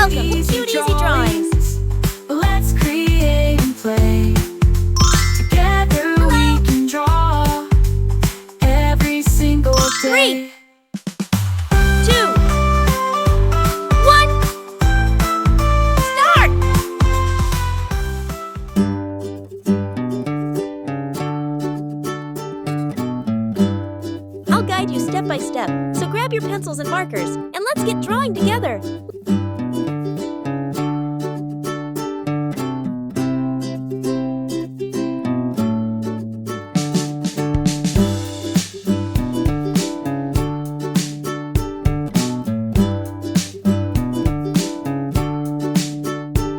Welcome to Cute Easy Drawings. Let's create and play. Together we can draw every single day. 3, 2, 1, start! I'll guide you step by step, so grab your pencils and markers, and let's get drawing together.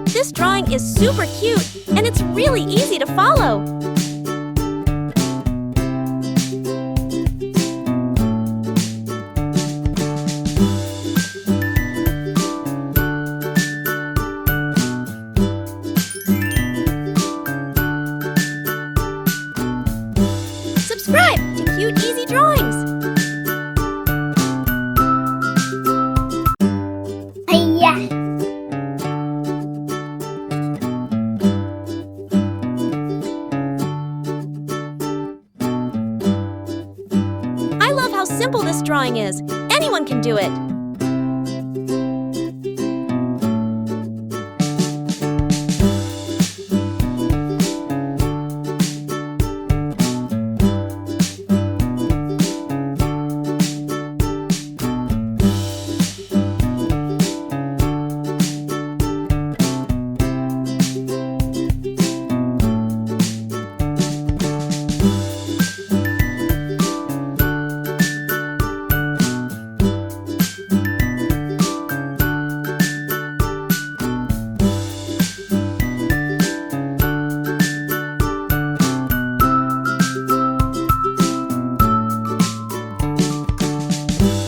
This drawing is super cute, and it's really easy to follow. Subscribe to Cute Easy Drawings. I love how simple this drawing is. Anyone can do it.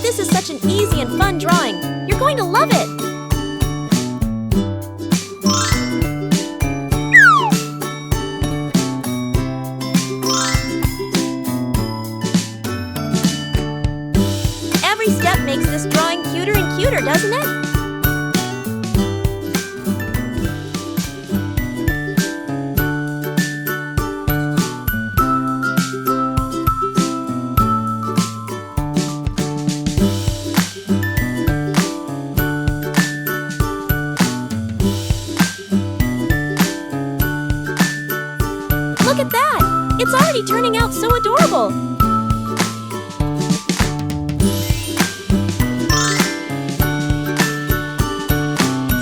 This is such an easy and fun drawing. You're going to love it. Every step makes this drawing cuter and cuter, doesn't it? Look at that! It's already turning out so adorable!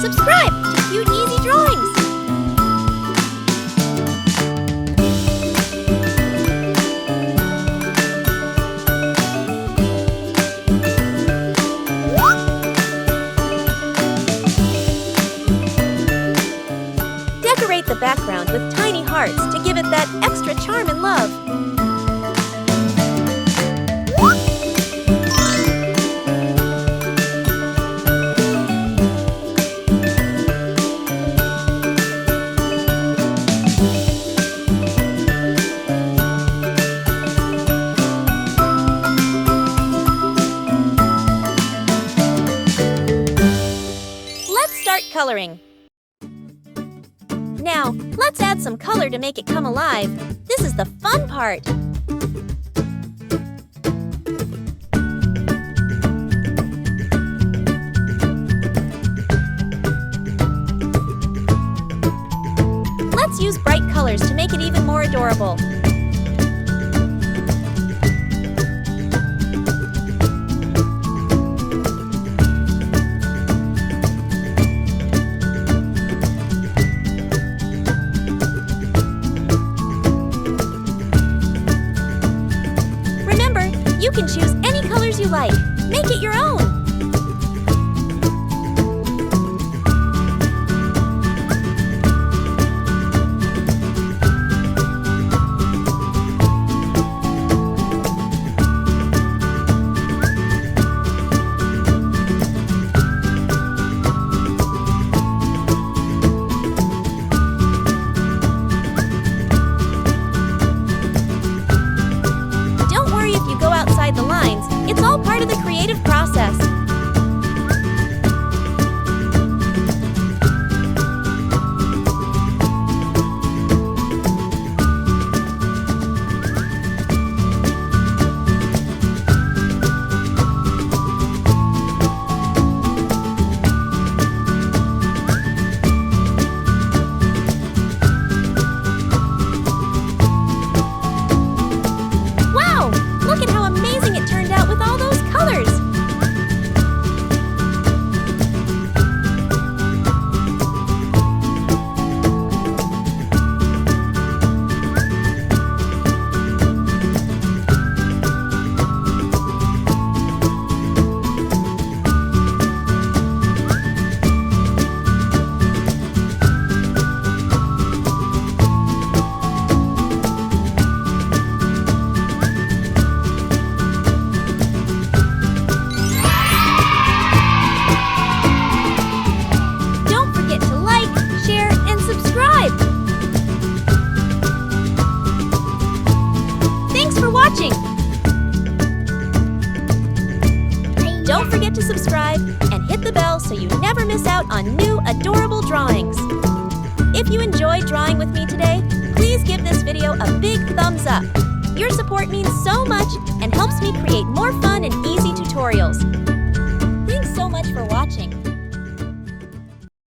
Subscribe to Cute Easy Drawings! Decorate the background with tiny hearts to give it that extra charm and love. Let's start coloring. Now, let's add some color to make it come alive. This is the fun part. Let's use bright colors to make it even more adorable. You can choose any colors you like. Make it your own. Don't worry if you go outside the lines. It's all part of the watching! Don't forget to subscribe and hit the bell so you never miss out on new adorable drawings. If you enjoyed drawing with me today, please give this video a big thumbs up. Your support means so much and helps me create more fun and easy tutorials. Thanks so much for watching.